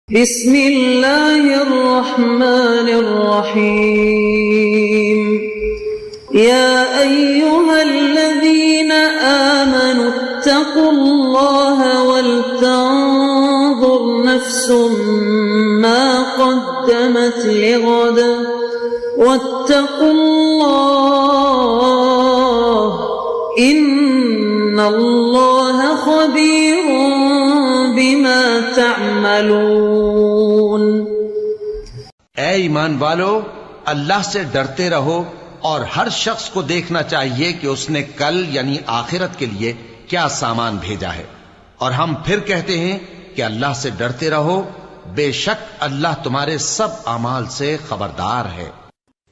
بسم اللہ الرحمن الرحیم یا ایہا الذین آمنوا اتقوا اللہ ولتنظر نفس ما قدمت لغد واتقوا اللہ ان اللہ خبیر بما تعملون۔ اے ایمان والو، اللہ سے ڈرتے رہو اور ہر شخص کو دیکھنا چاہیے کہ اس نے کل یعنی آخرت کے لیے کیا سامان بھیجا ہے، اور ہم پھر کہتے ہیں کہ اللہ سے ڈرتے رہو، بے شک اللہ تمہارے سب اعمال سے خبردار ہے۔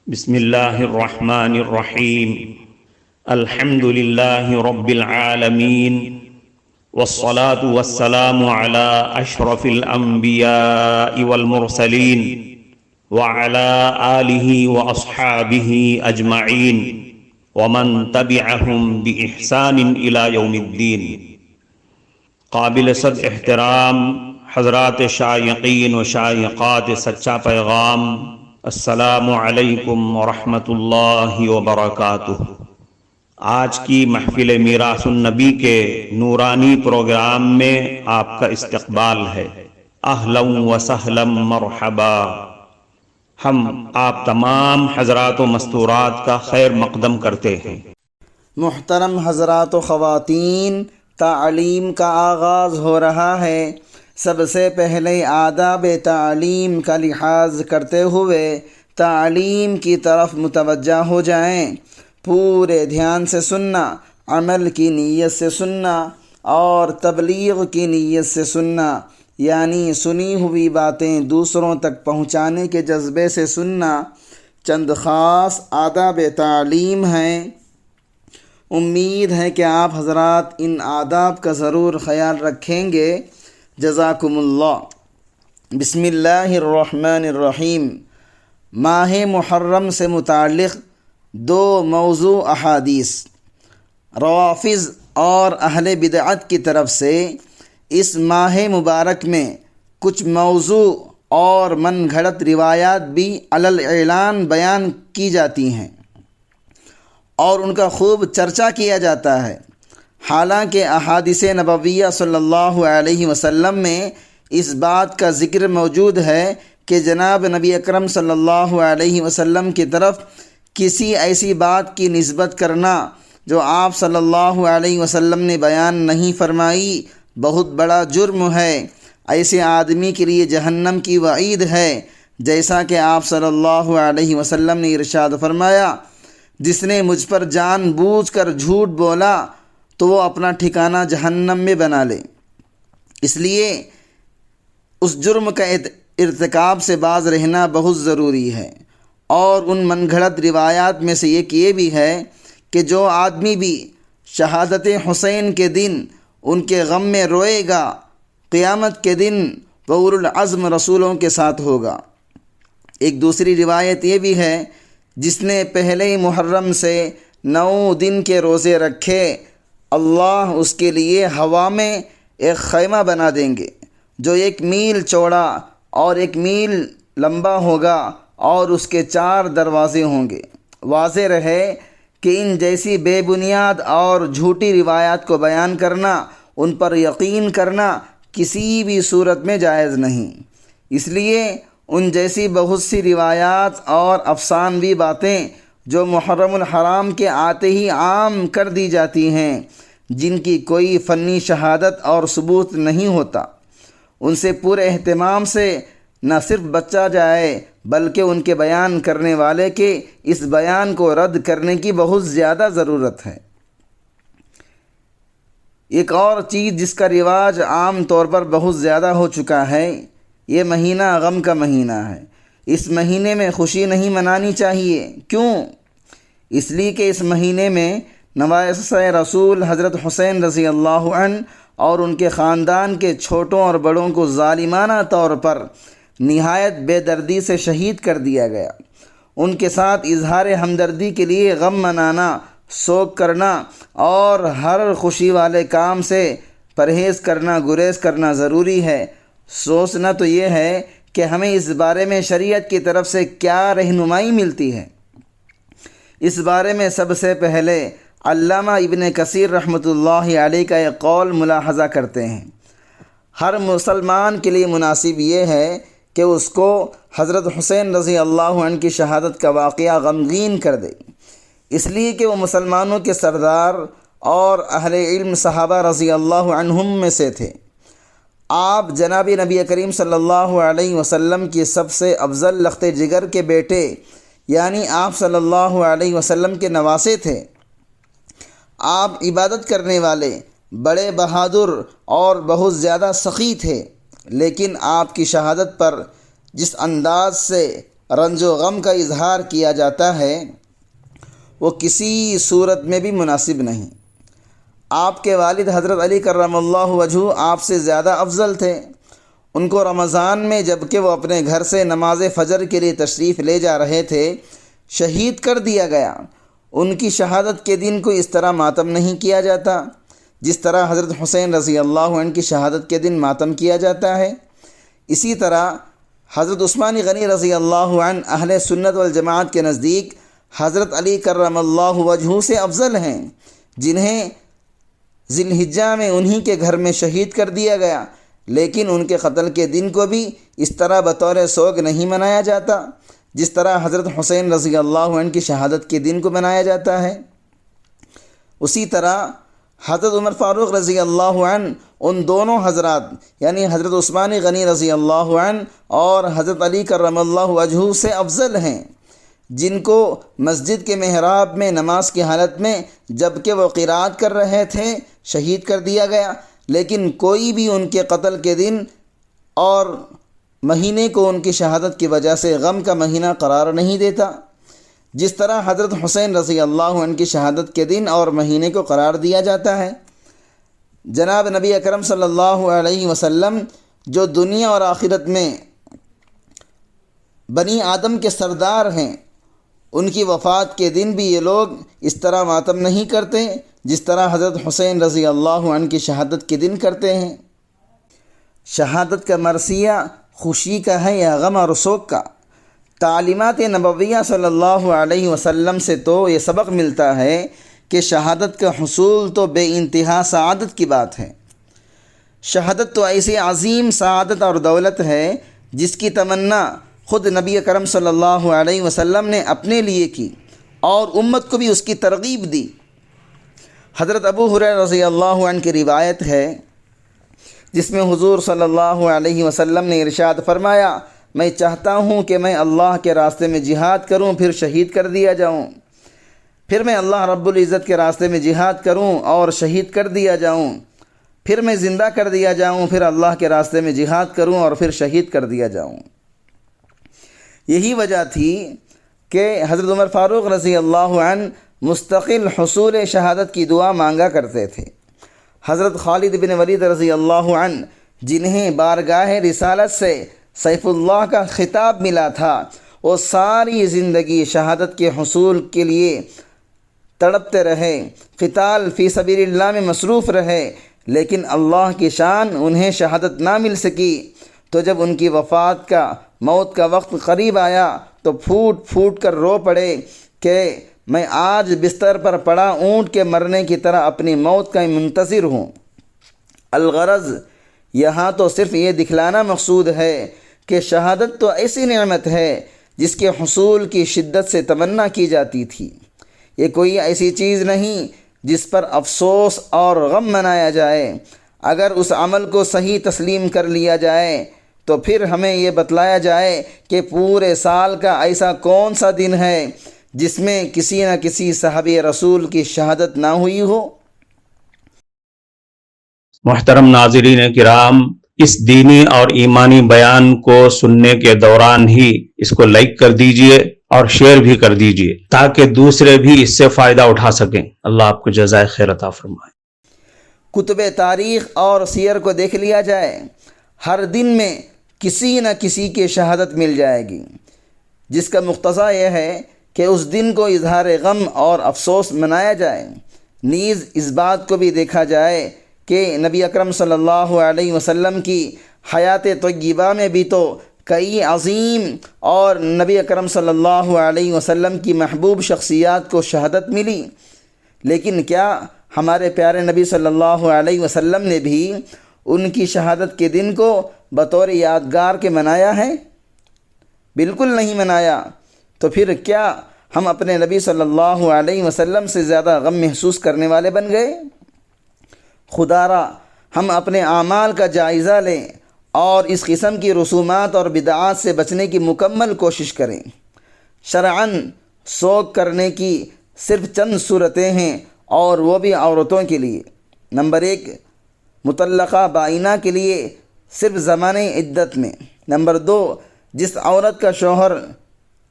بسم اللہ الرحمن الرحیم، الحمد للہ رب العالمین، والصلاة والسلام على اشرف الانبیاء والمرسلین وعلى آلہ واصحابہ اجمعین ومن تبعہم بإحسان الى یوم الدین۔ قابل صد احترام حضرات شائقین و شائقات سچا پیغام، السلام علیکم ورحمۃ اللہ وبرکاتہ۔ آج کی محفل میراث النبی کے نورانی پروگرام میں آپ کا استقبال ہے۔ اہلا و سہلا مرحبا۔ ہم آپ تمام حضرات و مستورات کا خیر مقدم کرتے ہیں۔ محترم حضرات و خواتین، تعلیم کا آغاز ہو رہا ہے۔ سب سے پہلے آداب تعلیم کا لحاظ کرتے ہوئے تعلیم کی طرف متوجہ ہو جائیں۔ پورے دھیان سے سننا، عمل کی نیت سے سننا اور تبلیغ کی نیت سے سننا، یعنی سنی ہوئی باتیں دوسروں تک پہنچانے کے جذبے سے سننا۔ چند خاص آداب تعلیم ہیں، امید ہے کہ آپ حضرات ان آداب کا ضرور خیال رکھیں گے۔ جزاکم اللہ۔ بسم اللہ الرحمن الرحیم۔ ماہ محرم سے متعلق دو موضوع احادیث۔ روافض اور اہل بدعت کی طرف سے اس ماہ مبارک میں کچھ موضوع اور من گھڑت روایات بھی علی الاعلان بیان کی جاتی ہیں اور ان کا خوب چرچا کیا جاتا ہے۔ حالانکہ احادیث نبویہ صلی اللہ علیہ وسلم میں اس بات کا ذکر موجود ہے کہ جناب نبی اکرم صلی اللہ علیہ وسلم کی طرف کسی ایسی بات کی نسبت کرنا جو آپ صلی اللہ علیہ وسلم نے بیان نہیں فرمائی بہت بڑا جرم ہے۔ ایسے آدمی کے لیے جہنم کی وعید ہے، جیسا کہ آپ صلی اللہ علیہ وسلم نے ارشاد فرمایا، جس نے مجھ پر جان بوجھ کر جھوٹ بولا تو وہ اپنا ٹھکانہ جہنم میں بنا لے۔ اس لیے اس جرم کا ارتکاب سے باز رہنا بہت ضروری ہے۔ اور ان من گھڑت روایات میں سے ایک یہ بھی ہے کہ جو آدمی بھی شہادت حسین کے دن ان کے غم میں روئے گا، قیامت کے دن وہ اولو العزم رسولوں کے ساتھ ہوگا۔ ایک دوسری روایت یہ بھی ہے، جس نے پہلے محرم سے 9 دن کے روزے رکھے، اللہ اس کے لیے ہوا میں ایک خیمہ بنا دیں گے جو 1 میل چوڑا اور 1 میل لمبا ہوگا اور اس کے 4 دروازے ہوں گے۔ واضح رہے کہ ان جیسی بے بنیاد اور جھوٹی روایات کو بیان کرنا، ان پر یقین کرنا کسی بھی صورت میں جائز نہیں۔ اس لیے ان جیسی بہت سی روایات اور افسانوی باتیں جو محرم الحرام کے آتے ہی عام کر دی جاتی ہیں، جن کی کوئی فنی شہادت اور ثبوت نہیں ہوتا، ان سے پورے اہتمام سے نہ صرف بچا جائے بلکہ ان کے بیان کرنے والے کے اس بیان کو رد کرنے کی بہت زیادہ ضرورت ہے۔ ایک اور چیز جس کا رواج عام طور پر بہت زیادہ ہو چکا ہے، یہ مہینہ غم کا مہینہ ہے۔ اس مہینے میں خوشی نہیں منانی چاہیے۔ کیوں؟ اس لیے کہ اس مہینے میں نواسۂ رسول حضرت حسین رضی اللہ عنہ اور ان کے خاندان کے چھوٹوں اور بڑوں کو ظالمانہ طور پر نہایت بے دردی سے شہید کر دیا گیا۔ ان کے ساتھ اظہار ہمدردی کے لیے غم منانا، سوگ کرنا اور ہر خوشی والے کام سے پرہیز کرنا، گریز کرنا ضروری ہے۔ سوچنا تو یہ ہے کہ ہمیں اس بارے میں شریعت کی طرف سے کیا رہنمائی ملتی ہے۔ اس بارے میں سب سے پہلے علامہ ابن کثیر رحمۃ اللہ علیہ کا ایک قول ملاحظہ کرتے ہیں۔ ہر مسلمان کے لیے مناسب یہ ہے کہ اس کو حضرت حسین رضی اللہ عنہ کی شہادت کا واقعہ غمگین کر دے، اس لیے کہ وہ مسلمانوں کے سردار اور اہل علم صحابہ رضی اللہ عنہم میں سے تھے۔ آپ جناب نبی کریم صلی اللہ علیہ وسلم کی سب سے افضل لخت جگر کے بیٹے یعنی آپ صلی اللہ علیہ وسلم کے نواسے تھے۔ آپ عبادت کرنے والے، بڑے بہادر اور بہت زیادہ سخی تھے، لیکن آپ کی شہادت پر جس انداز سے رنج و غم کا اظہار کیا جاتا ہے وہ کسی صورت میں بھی مناسب نہیں۔ آپ کے والد حضرت علی کرم اللہ وجہہ آپ سے زیادہ افضل تھے۔ ان کو رمضان میں جب کہ وہ اپنے گھر سے نماز فجر کے لیے تشریف لے جا رہے تھے شہید کر دیا گیا۔ ان کی شہادت کے دن کو اس طرح ماتم نہیں کیا جاتا جس طرح حضرت حسین رضی اللہ عنہ کی شہادت کے دن ماتم کیا جاتا ہے۔ اسی طرح حضرت عثمان غنی رضی اللہ عنہ اہل سنت والجماعت کے نزدیک حضرت علی کرم اللہ وجہہ سے افضل ہیں، جنہیں ذی الحجہ میں انہی کے گھر میں شہید کر دیا گیا، لیکن ان کے قتل کے دن کو بھی اس طرح بطور سوگ نہیں منایا جاتا جس طرح حضرت حسین رضی اللہ عنہ کی شہادت کے دن کو منایا جاتا ہے۔ اسی طرح حضرت عمر فاروق رضی اللہ عنہ ان دونوں حضرات یعنی حضرت عثمان غنی رضی اللہ عنہ اور حضرت علی کرم اللہ وجہہ سے افضل ہیں، جن کو مسجد کے محراب میں نماز کی حالت میں جب کہ وہ قرات کر رہے تھے شہید کر دیا گیا، لیکن کوئی بھی ان کے قتل کے دن اور مہینے کو ان کی شہادت کی وجہ سے غم کا مہینہ قرار نہیں دیتا، جس طرح حضرت حسین رضی اللہ عنہ کی شہادت کے دن اور مہینے کو قرار دیا جاتا ہے۔ جناب نبی اکرم صلی اللہ علیہ وسلم جو دنیا اور آخرت میں بنی آدم کے سردار ہیں، ان کی وفات کے دن بھی یہ لوگ اس طرح ماتم نہیں کرتے جس طرح حضرت حسین رضی اللہ عنہ کی شہادت کے دن کرتے ہیں۔ شہادت کا مرثیہ خوشی کا ہے یا غم اور سوگ کا؟ تعلیمات نبویہ صلی اللہ علیہ وسلم سے تو یہ سبق ملتا ہے کہ شہادت کا حصول تو بے انتہا سعادت کی بات ہے۔ شہادت تو ایسی عظیم سعادت اور دولت ہے جس کی تمنا خود نبی کرم صلی اللہ علیہ وسلم نے اپنے لیے کی اور امت کو بھی اس کی ترغیب دی۔ حضرت ابو ہریرہ رضی اللہ عنہ کی روایت ہے جس میں حضور صلی اللہ علیہ وسلم نے ارشاد فرمایا، میں چاہتا ہوں کہ میں اللہ کے راستے میں جہاد کروں پھر شہید کر دیا جاؤں، پھر میں اللہ رب العزت کے راستے میں جہاد کروں اور شہید کر دیا جاؤں، پھر میں زندہ کر دیا جاؤں، پھر اللہ کے راستے میں جہاد کروں اور پھر شہید کر دیا جاؤں۔ یہی وجہ تھی کہ حضرت عمر فاروق رضی اللہ عنہ مستقل حصول شہادت کی دعا مانگا کرتے تھے۔ حضرت خالد بن ولید رضی اللہ عنہ جنہیں بارگاہ رسالت سے سیف اللہ کا خطاب ملا تھا، وہ ساری زندگی شہادت کے حصول کے لیے تڑپتے رہے، قتال فی سبیل اللہ میں مصروف رہے، لیکن اللہ کی شان انہیں شہادت نہ مل سکی۔ تو جب ان کی وفات کا موت کا وقت قریب آیا تو پھوٹ پھوٹ کر رو پڑے کہ میں آج بستر پر پڑا اونٹ کے مرنے کی طرح اپنی موت کا منتظر ہوں۔ الغرض یہاں تو صرف یہ دکھلانا مقصود ہے کہ شہادت تو ایسی نعمت ہے جس کے حصول کی شدت سے تمنا کی جاتی تھی۔ یہ کوئی ایسی چیز نہیں جس پر افسوس اور غم منایا جائے۔ اگر اس عمل کو صحیح تسلیم کر لیا جائے تو پھر ہمیں یہ بتلایا جائے کہ پورے سال کا ایسا کون سا دن ہے جس میں کسی نہ کسی صحابی رسول کی شہادت نہ ہوئی ہو۔ محترم ناظرین کرام، اس دینی اور ایمانی بیان کو سننے کے دوران ہی اس کو لائک کر دیجئے اور شیئر بھی کر دیجئے تاکہ دوسرے بھی اس سے فائدہ اٹھا سکیں۔ اللہ آپ کو جزائے خیر عطا فرمائے۔ کتب تاریخ اور سیر کو دیکھ لیا جائے، ہر دن میں کسی نہ کسی کی شہادت مل جائے گی، جس کا مقتضا یہ ہے کہ اس دن کو اظہار غم اور افسوس منایا جائے۔ نیز اس بات کو بھی دیکھا جائے کہ نبی اکرم صلی اللہ علیہ وسلم کی حیات طیبہ میں بھی تو کئی عظیم اور نبی اکرم صلی اللہ علیہ وسلم کی محبوب شخصیات کو شہادت ملی، لیکن کیا ہمارے پیارے نبی صلی اللہ علیہ وسلم نے بھی ان کی شہادت کے دن کو بطور یادگار کے منایا ہے؟ بالکل نہیں منایا۔ تو پھر کیا ہم اپنے نبی صلی اللہ علیہ وسلم سے زیادہ غم محسوس کرنے والے بن گئے؟ خدا را ہم اپنے اعمال کا جائزہ لیں اور اس قسم کی رسومات اور بدعات سے بچنے کی مکمل کوشش کریں۔ شرعاً سوگ کرنے کی صرف چند صورتیں ہیں، اور وہ بھی عورتوں کے لیے۔ نمبر 1، مطلقہ بائنہ کے لیے صرف زمانۂ عدت میں۔ نمبر 2، جس عورت کا شوہر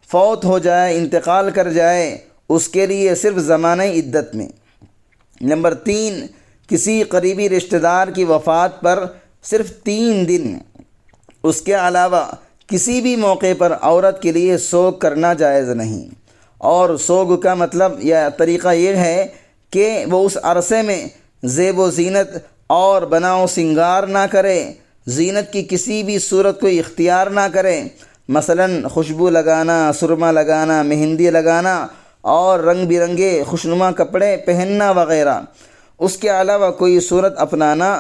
فوت ہو جائے، انتقال کر جائے، اس کے لیے صرف زمانۂ عدت میں۔ نمبر 3، کسی قریبی رشتہ دار کی وفات پر صرف 3 دن، اس کے علاوہ کسی بھی موقع پر عورت کے لیے سوگ کرنا جائز نہیں۔ اور سوگ کا مطلب یا طریقہ یہ ہے کہ وہ اس عرصے میں زیب و زینت اور بناؤ سنگار نہ کرے، زینت کی کسی بھی صورت کو اختیار نہ کرے، مثلا خوشبو لگانا، سرما لگانا، مہندی لگانا اور رنگ برنگے خوشنما کپڑے پہننا وغیرہ۔ اس کے علاوہ کوئی صورت اپنانا،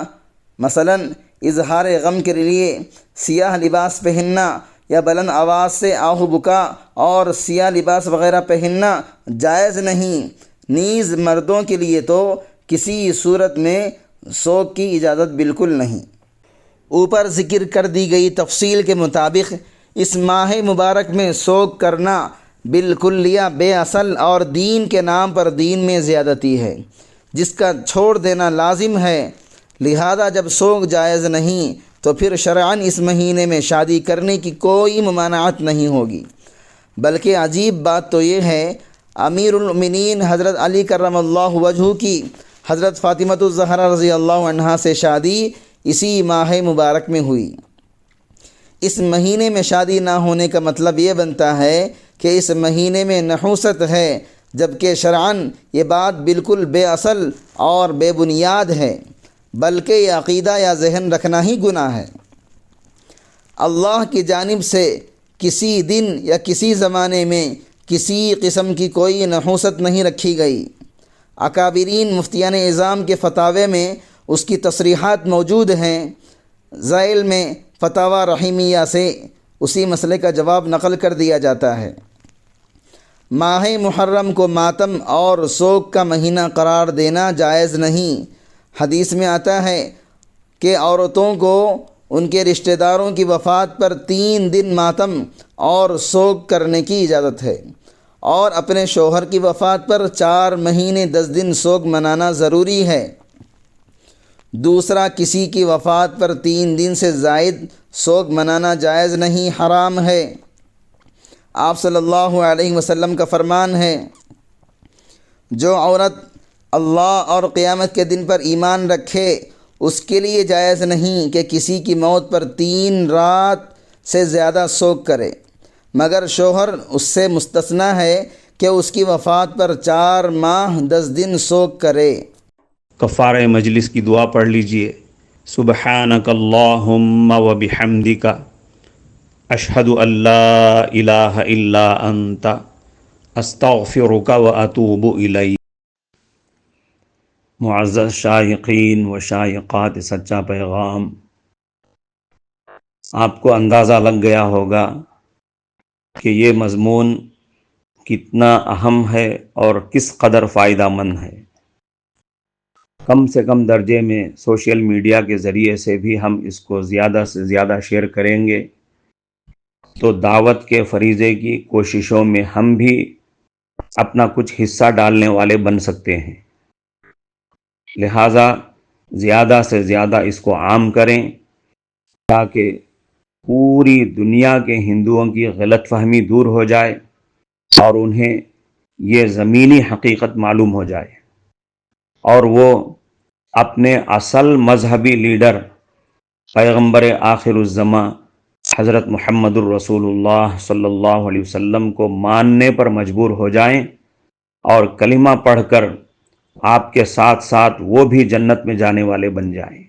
مثلا اظہار غم کے لیے سیاہ لباس پہننا یا بلند آواز سے آہو بکا اور سیاہ لباس وغیرہ پہننا جائز نہیں۔ نیز مردوں کے لیے تو کسی صورت میں سوگ کی اجازت بالکل نہیں۔ اوپر ذکر کر دی گئی تفصیل کے مطابق اس ماہ مبارک میں سوگ کرنا بالکلیہ بے اصل اور دین کے نام پر دین میں زیادتی ہے، جس کا چھوڑ دینا لازم ہے۔ لہذا جب سوگ جائز نہیں تو پھر شرعاً اس مہینے میں شادی کرنے کی کوئی ممانعت نہیں ہوگی۔ بلکہ عجیب بات تو یہ ہے، امیر المؤمنین حضرت علی کرم اللہ وجہہ کی حضرت فاطمہ الزہرا رضی اللہ عنہا سے شادی اسی ماہ مبارک میں ہوئی۔ اس مہینے میں شادی نہ ہونے کا مطلب یہ بنتا ہے کہ اس مہینے میں نحوست ہے، جبکہ شرعاً یہ بات بالکل بے اصل اور بے بنیاد ہے، بلکہ یہ عقیدہ یا ذہن رکھنا ہی گناہ ہے۔ اللہ کی جانب سے کسی دن یا کسی زمانے میں کسی قسم کی کوئی نحوست نہیں رکھی گئی۔ اکابرین مفتیان اعظام کے فتاوے میں اس کی تصریحات موجود ہیں۔ ذیل میں فتاوی رحیمیہ سے اسی مسئلے کا جواب نقل کر دیا جاتا ہے۔ ماہ محرم کو ماتم اور سوگ کا مہینہ قرار دینا جائز نہیں۔ حدیث میں آتا ہے کہ عورتوں کو ان کے رشتہ داروں کی وفات پر 3 دن ماتم اور سوگ کرنے کی اجازت ہے، اور اپنے شوہر کی وفات پر 4 مہینے 10 دن سوگ منانا ضروری ہے۔ دوسرا، کسی کی وفات پر 3 دن سے زائد سوگ منانا جائز نہیں، حرام ہے۔ آپ صلی اللہ علیہ وسلم کا فرمان ہے، جو عورت اللہ اور قیامت کے دن پر ایمان رکھے اس کے لیے جائز نہیں کہ کسی کی موت پر 3 رات سے زیادہ سوگ کرے، مگر شوہر اس سے مستثنی ہے کہ اس کی وفات پر 4 ماہ 10 دن سوگ کرے۔ کفارہ مجلس کی دعا پڑھ لیجئے۔ سبحانک اللہم و بحمدک، اشہد ان لا الہ الا انت، استغفرک و اتوب الیک۔ معزز شائقین و شائقات سچا پیغام، آپ کو اندازہ لگ گیا ہوگا کہ یہ مضمون کتنا اہم ہے اور کس قدر فائدہ مند ہے۔ کم سے کم درجے میں سوشل میڈیا کے ذریعے سے بھی ہم اس کو زیادہ سے زیادہ شیئر کریں گے تو دعوت کے فریضے کی کوششوں میں ہم بھی اپنا کچھ حصہ ڈالنے والے بن سکتے ہیں۔ لہٰذا زیادہ سے زیادہ اس کو عام کریں تاکہ پوری دنیا کے ہندوؤں کی غلط فہمی دور ہو جائے اور انہیں یہ زمینی حقیقت معلوم ہو جائے، اور وہ اپنے اصل مذہبی لیڈر پیغمبر آخر الزماں حضرت محمد الرسول اللہ صلی اللہ علیہ وسلم کو ماننے پر مجبور ہو جائیں اور کلمہ پڑھ کر آپ کے ساتھ ساتھ وہ بھی جنت میں جانے والے بن جائیں۔